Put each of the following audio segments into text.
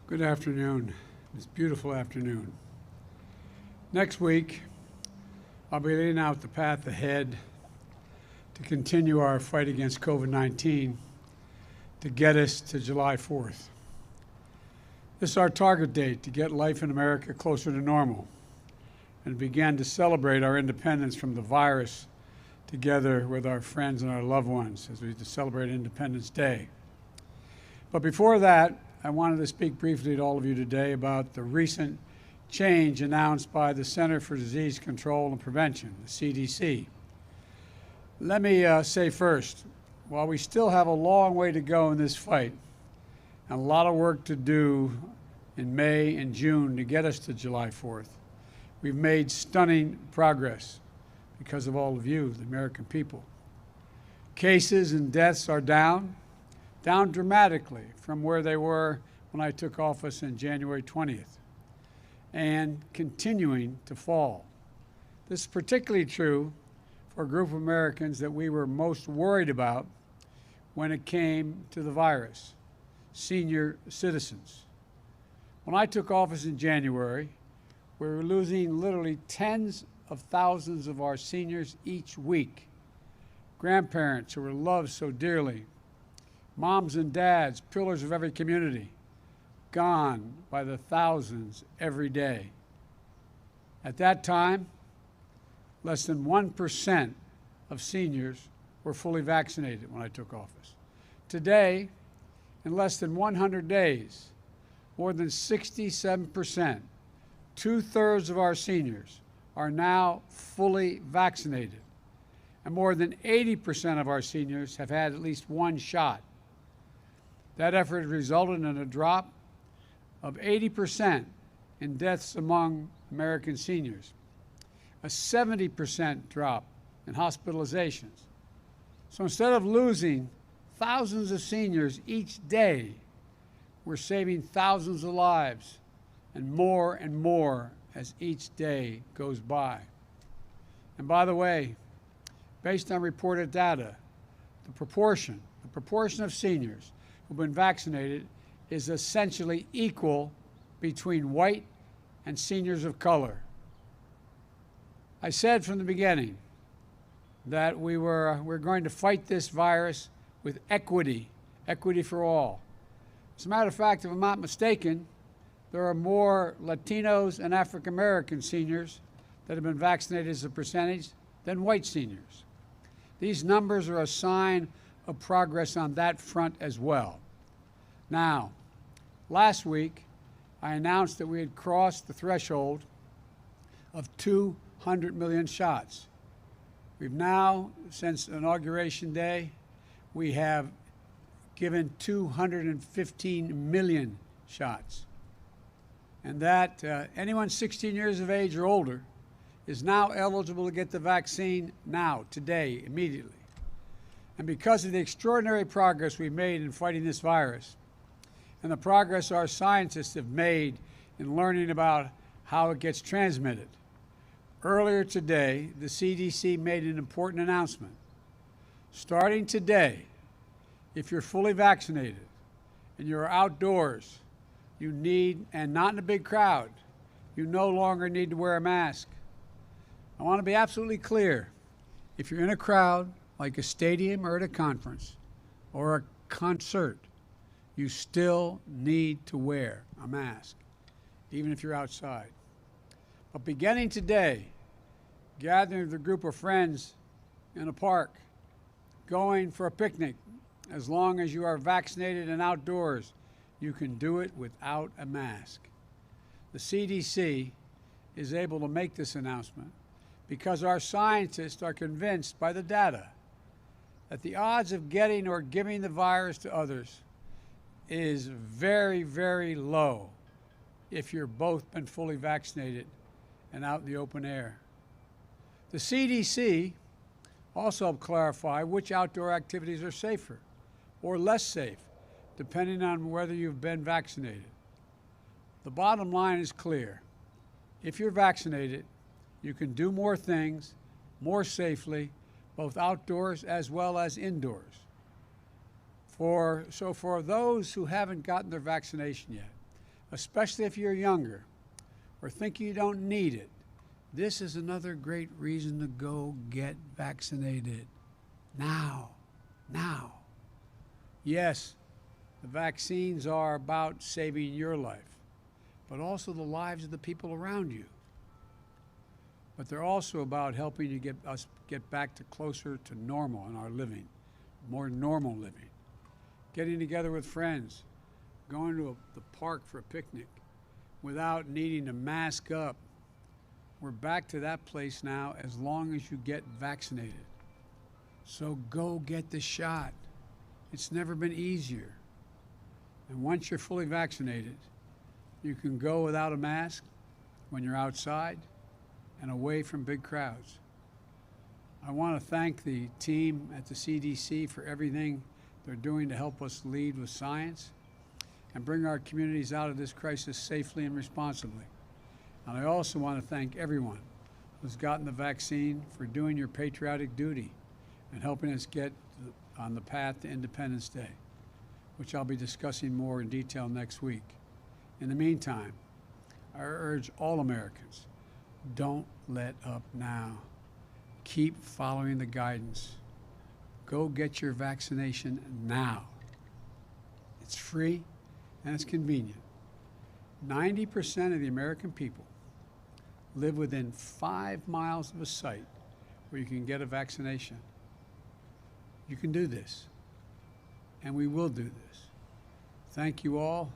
Good afternoon. It's a beautiful afternoon. Next week, I'll be laying out the path ahead to continue our fight against COVID-19 to get us to July 4th. This is our target date to get life in America closer to normal and begin to celebrate our independence from the virus together with our friends and our loved ones as we celebrate Independence Day. But before that, I wanted to speak briefly to all of you today about the recent change announced by the Center for Disease Control and Prevention, the CDC. Let me say first, while we still have a long way to go in this fight and a lot of work to do in May and June to get us to July 4th, we've made stunning progress because of all of you, the American people. Cases and deaths are down dramatically from where they were when I took office on January 20th, and continuing to fall. This is particularly true for a group of Americans that we were most worried about when it came to the virus, senior citizens. When I took office in January, we were losing literally tens of thousands of our seniors each week. Grandparents who were loved so dearly, moms and dads, pillars of every community, gone by the thousands every day. At that time, less than 1% of seniors were fully vaccinated when I took office. Today, in less than 100 days, more than 67%, 2/3 of our seniors, are now fully vaccinated. And more than 80% of our seniors have had at least one shot. That effort has resulted in a drop of 80% in deaths among American seniors, a 70% drop in hospitalizations. So instead of losing thousands of seniors each day, we're saving thousands of lives, and more as each day goes by. And by the way, based on reported data, the proportion of seniors who've been vaccinated is essentially equal between white and seniors of color. I said from the beginning that we're going to fight this virus with equity for all. As a matter of fact, if I'm not mistaken, there are more Latinos and African American seniors that have been vaccinated as a percentage than white seniors. These numbers are a sign of progress on that front as well. Now, last week, I announced that we had crossed the threshold of 200 million shots. We've now, since Inauguration Day, we have given 215 million shots. And that anyone 16 years of age or older is now eligible to get the vaccine now, today, immediately. And because of the extraordinary progress we've made in fighting this virus, and the progress our scientists have made in learning about how it gets transmitted, earlier today, the CDC made an important announcement. Starting today, if you're fully vaccinated and you're outdoors, you need, and not in a big crowd, you no longer need to wear a mask. I want to be absolutely clear. If you're in a crowd, like a stadium or at a conference or a concert, you still need to wear a mask, even if you're outside. But beginning today, gathering with a group of friends in a park, going for a picnic, as long as you are vaccinated and outdoors, you can do it without a mask. The CDC is able to make this announcement because our scientists are convinced by the data that the odds of getting or giving the virus to others is very, very low if you're both been fully vaccinated and out in the open air. The CDC also helped clarify which outdoor activities are safer or less safe, depending on whether you've been vaccinated. The bottom line is clear. If you're vaccinated, you can do more things more safely, both outdoors as well as indoors. So for those who haven't gotten their vaccination yet, especially if you're younger or think you don't need it, this is another great reason to go get vaccinated. Now. Yes, the vaccines are about saving your life, but also the lives of the people around you. But they're also about helping you get back to closer to normal in our living, more normal living. Getting together with friends, going to the park for a picnic without needing to mask up. We're back to that place now as long as you get vaccinated. So go get the shot. It's never been easier. And once you're fully vaccinated, you can go without a mask when you're outside and away from big crowds. I want to thank the team at the CDC for everything they're doing to help us lead with science and bring our communities out of this crisis safely and responsibly. And I also want to thank everyone who's gotten the vaccine for doing your patriotic duty and helping us get on the path to Independence Day, which I'll be discussing more in detail next week. In the meantime, I urge all Americans, don't let up now. Keep following the guidance. Go get your vaccination now. It's free and it's convenient. 90% of the American people live within 5 miles of a site where you can get a vaccination. You can do this, and we will do this. Thank you all,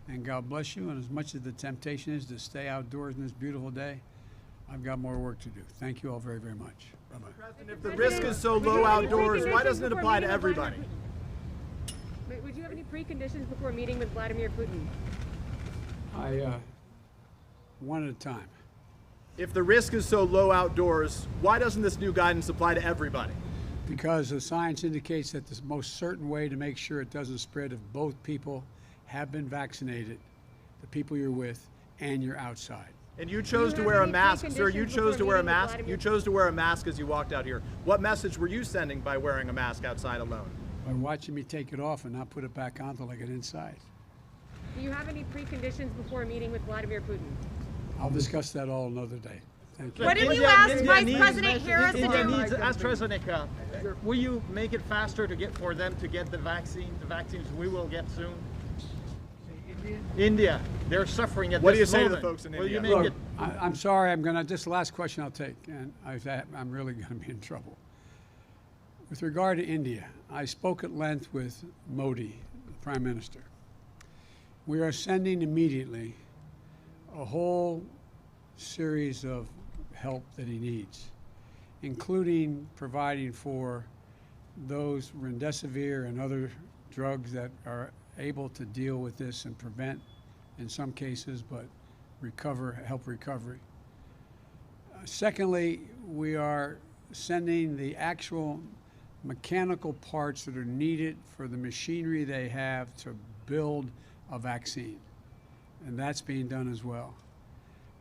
and God bless you. And as much as the temptation is to stay outdoors in this beautiful day, I've got more work to do. Thank you all very, very much. Bye-bye. President, if the risk is so low outdoors, why doesn't it apply to everybody? Would you have any preconditions before meeting with Vladimir Putin? One at a time. If the risk is so low outdoors, why doesn't this new guidance apply to everybody? Because the science indicates that the most certain way to make sure it doesn't spread if both people have been vaccinated, the people you're with, and you're outside. And you chose to wear a mask, sir. You chose to wear a mask. You chose to wear a mask as you walked out here. What message were you sending by wearing a mask outside alone? By watching me take it off and not put it back on until I get inside. Do you have any preconditions before meeting with Vladimir Putin? I'll discuss that all another day. Thank you. What did you ask Vice President Harris to India do? needs AstraZeneca. Will you make it faster for them to get the vaccines we will get soon? India, they're suffering at this moment. What do you say to the folks in Will you India? make Look, it? I'm sorry, this is the last question I'll take, and I'm really going to be in trouble. With regard to India, I spoke at length with Modi, the Prime Minister. We are sending immediately a whole series of help that he needs, including providing for those remdesivir and other drugs that are able to deal with this and prevent, in some cases, but help recovery. Secondly, we are sending the actual mechanical parts that are needed for the machinery they have to build a vaccine, and that's being done as well.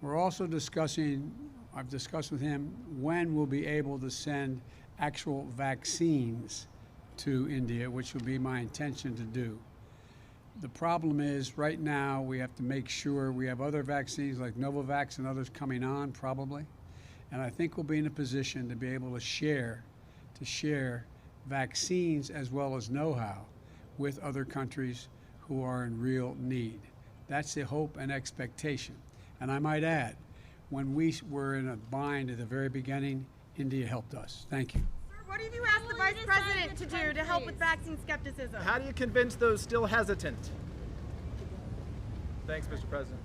We're also discussing, I've discussed with him, when we'll be able to send actual vaccines to India, which will be my intention to do. The problem is, right now, we have to make sure we have other vaccines like Novavax and others coming on, probably. And I think we'll be in a position to be able to share vaccines as well as know-how with other countries who are in real need. That's the hope and expectation. And I might add, when we were in a bind at the very beginning, India helped us. Thank you. What have you asked the Vice President to do to help with vaccine skepticism? How do you convince those still hesitant? Thanks, Mr. President.